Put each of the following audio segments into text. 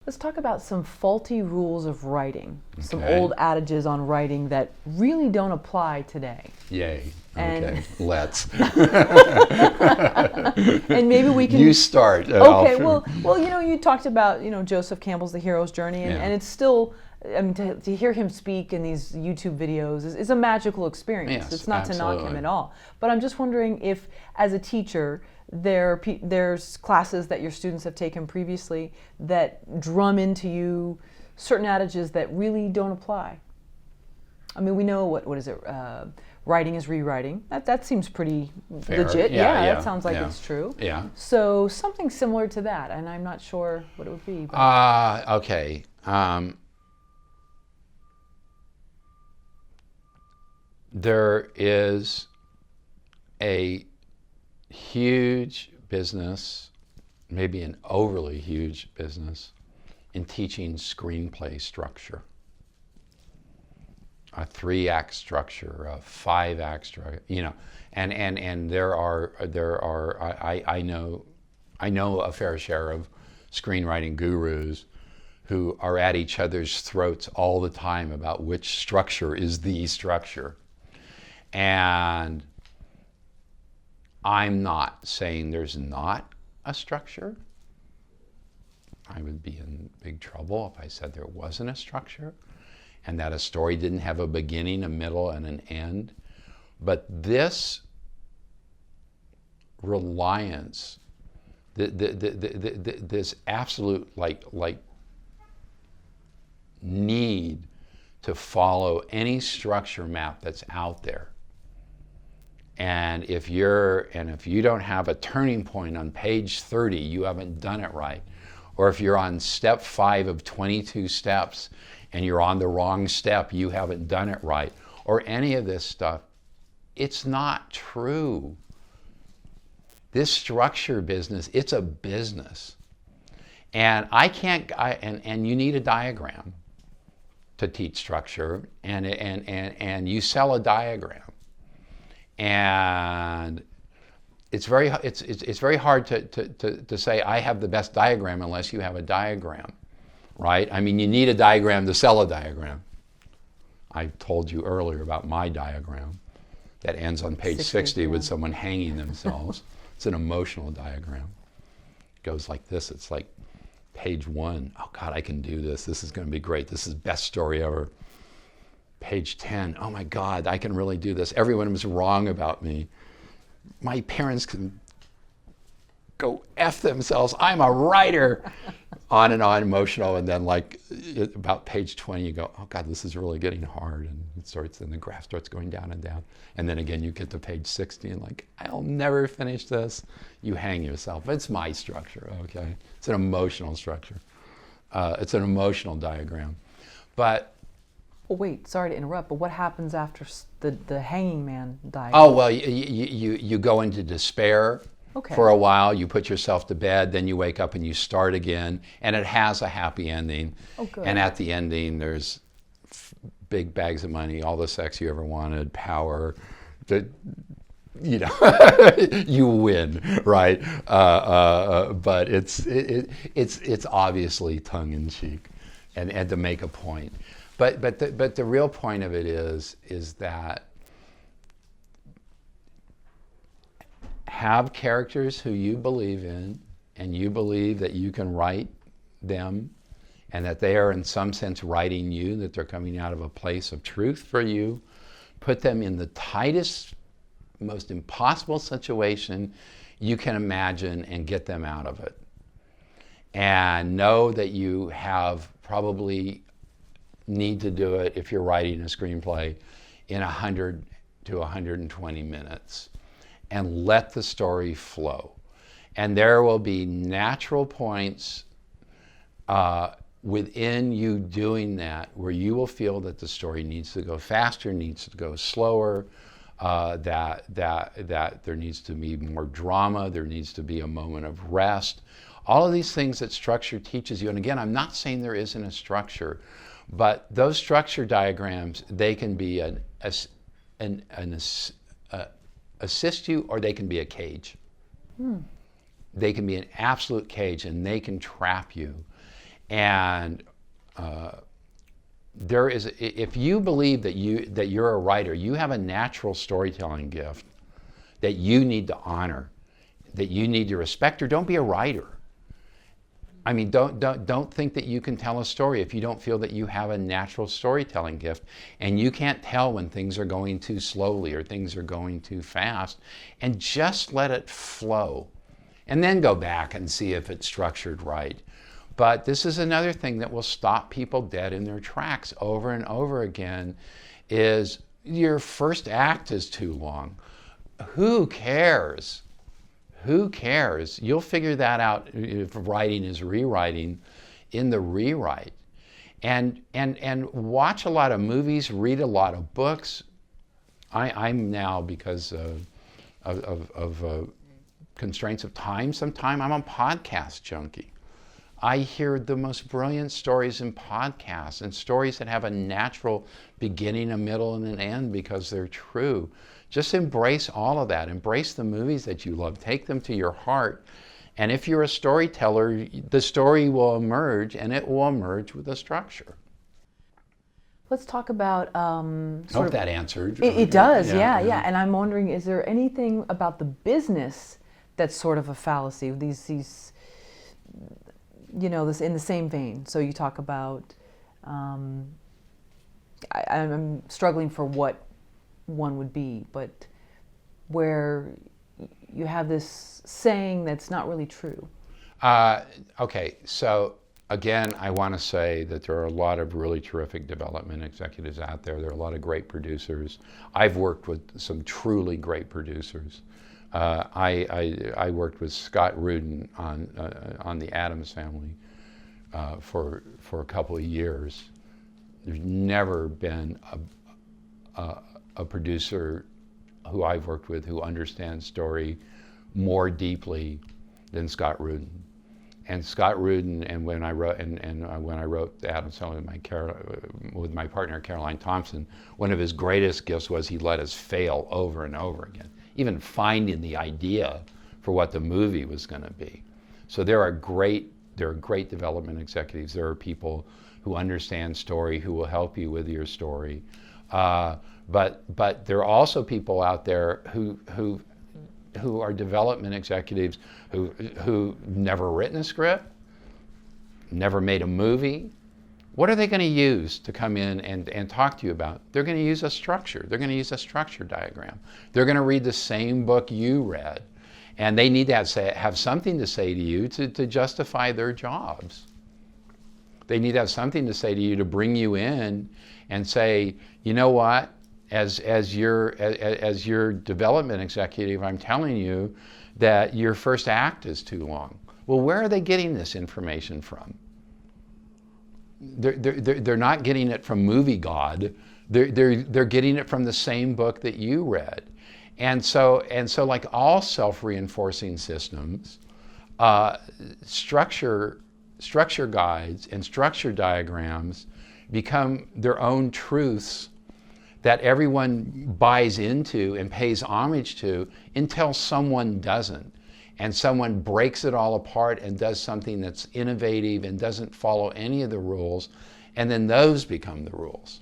Let's talk about some faulty rules of writing, some Okay. old adages on writing that really don't apply today. Yay. And- Okay, let's. And maybe we can... You start. Okay, well, you talked about, Joseph Campbell's The Hero's Journey, and, Yeah. and it's still, I mean, to hear him speak in these YouTube videos is a magical experience. Yes, It's not to knock him absolutely. at all. But I'm just wondering if, as a teacher, there's classes that your students have taken previously that drum into you certain adages that really don't apply. I mean, we know what is it? Writing is rewriting. That seems pretty Fair. legit. Yeah, That sounds like yeah. it's true. Yeah. So something similar to that, and I'm not sure what it would be. But Okay. There is a huge business, maybe an overly huge business, in teaching screenplay structure. A 3-act structure, a 5-act structure, and there are I know a fair share of screenwriting gurus who are at each other's throats all the time about which structure is the structure. And I'm not saying there's not a structure. I would be in big trouble if I said there wasn't a structure and that a story didn't have a beginning, a middle, and an end. But this reliance, this absolute like need to follow any structure map that's out there. And if you don't have a turning point on page 30, you haven't done it right. Or if you're on step 5 of 22 steps and you're on the wrong step, you haven't done it right. Or any of this stuff, it's not true. This structure business, it's a business. And and you need a diagram to teach structure, and you sell a diagram. And it's very hard to say I have the best diagram unless you have a diagram, right? I mean, you need a diagram to sell a diagram. I told you earlier about my diagram that ends on page 60 with someone hanging themselves. It's an emotional diagram. It goes like this. It's like page 1. Oh God, I can do this. This is going to be great. This is the best story ever. Page 10, oh my God, I can really do this. Everyone was wrong about me. My parents can go F themselves. I'm a writer. On and on, emotional. And then like about page 20, you go, oh God, this is really getting hard. And the graph starts going down and down. And then again, you get to page 60 and like, I'll never finish this. You hang yourself. It's my structure, okay? It's an emotional structure. It's an emotional diagram. But well, wait, sorry to interrupt, but what happens after the hanging man dies? oh, well, you go into despair Okay. for a while, you put yourself to bed, then you wake up and you start again, and it has a happy ending. Oh, good. And at the ending, there's big bags of money, all the sex you ever wanted, power, you win, right? But it's obviously tongue-in-cheek and to make a point. But the real point of it is that have characters who you believe in, and you believe that you can write them, and that they are in some sense writing you, that they're coming out of a place of truth for you. Put them in the tightest, most impossible situation you can imagine and get them out of it. And know that you have probably need to do it if you're writing a screenplay in 100 to 120 minutes. And let the story flow. And there will be natural points within you doing that where you will feel that the story needs to go faster, needs to go slower, that there needs to be more drama, there needs to be a moment of rest. All of these things that structure teaches you. And again, I'm not saying there isn't a structure, but those structure diagrams, they can be assist you, or they can be a cage. They can be an absolute cage, and they can trap you. And if you believe that you're a writer, you have a natural storytelling gift that you need to honor, that you need to respect, or don't be a writer. I mean, don't think that you can tell a story if you don't feel that you have a natural storytelling gift, and you can't tell when things are going too slowly or things are going too fast, and just let it flow, and then go back and see if it's structured right. But this is another thing that will stop people dead in their tracks over and over again, is your first act is too long. Who cares? Who cares? You'll figure that out if writing is rewriting in the rewrite. And watch a lot of movies, read a lot of books. I'm now, because of constraints of time, I'm a podcast junkie. I hear the most brilliant stories in podcasts, and stories that have a natural beginning, a middle, and an end because they're true. Just embrace all of that. Embrace the movies that you love. Take them to your heart. And if you're a storyteller, the story will emerge, and it will emerge with a structure. Let's talk about I hope that answered. It does, yeah. And I'm wondering, is there anything about the business that's sort of a fallacy? These you know, this in the same vein. So you talk about, I'm struggling for what one would be, but where you have this saying that's not really true. Okay, so again, I want to say that there are a lot of really terrific development executives out there. There are a lot of great producers. I've worked with some truly great producers. I worked with Scott Rudin on the Addams Family for a couple of years. There's never been a producer who I've worked with who understands story more deeply than Scott Rudin. And Scott Rudin, and when I wrote the Addams Family with my partner Caroline Thompson, one of his greatest gifts was he let us fail over and over again, even finding the idea for what the movie was going to be. So there are great development executives. There are people who understand story, who will help you with your story. But there are also people out there who are development executives who never written a script, never made a movie. What are they going to use to come in and talk to you about? They're going to use a structure. They're going to use a structure diagram. They're going to read the same book you read. And they need to have something to say to you to justify their jobs. They need to have something to say to you to bring you in and say, you know what, as your development executive, I'm telling you that your first act is too long. Well, where are they getting this information from? They're not getting it from Movie God. They're getting it from the same book that you read. And so like all self-reinforcing systems, structure guides and structure diagrams become their own truths that everyone buys into and pays homage to until someone doesn't. And someone breaks it all apart and does something that's innovative and doesn't follow any of the rules, and then those become the rules.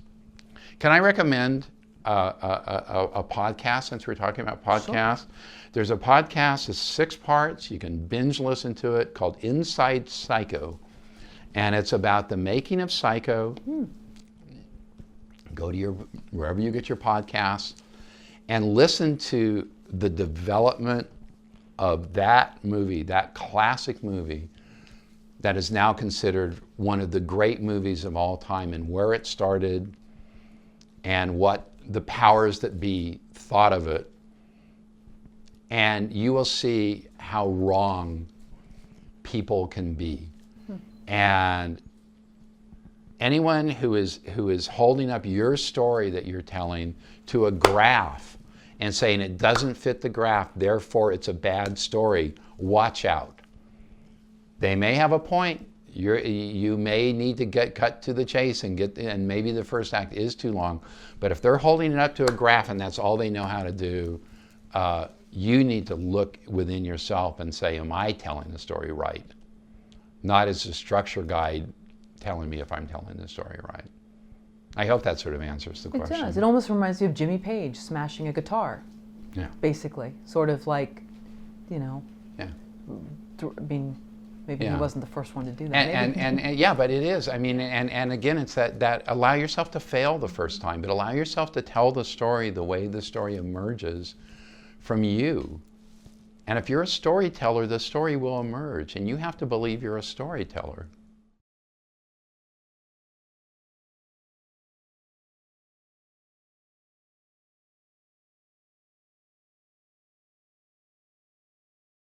Can I recommend a podcast, since we're talking about podcasts? Sure. There's a podcast, it's 6 parts, you can binge listen to it, called Inside Psycho. And it's about the making of Psycho. Go to wherever you get your podcasts and listen to the development of that movie, that classic movie that is now considered one of the great movies of all time, and where it started and what the powers that be thought of it. And you will see how wrong people can be. And anyone who is holding up your story that you're telling to a graph and saying it doesn't fit the graph, therefore it's a bad story, watch out. They may have a point. You may need to get cut to the chase and maybe the first act is too long. But if they're holding it up to a graph and that's all they know how to do, you need to look within yourself and say, am I telling the story right? Not as a structure guide telling me if I'm telling the story right. I hope that sort of answers the question. It does. It almost reminds me of Jimmy Page smashing a guitar. Yeah. Basically, sort of like, you know. Yeah. I mean, maybe he wasn't the first one to do that. And yeah, but it is. I mean, and again, it's that allow yourself to fail the first time, but allow yourself to tell the story the way the story emerges from you. And if you're a storyteller, the story will emerge, and you have to believe you're a storyteller.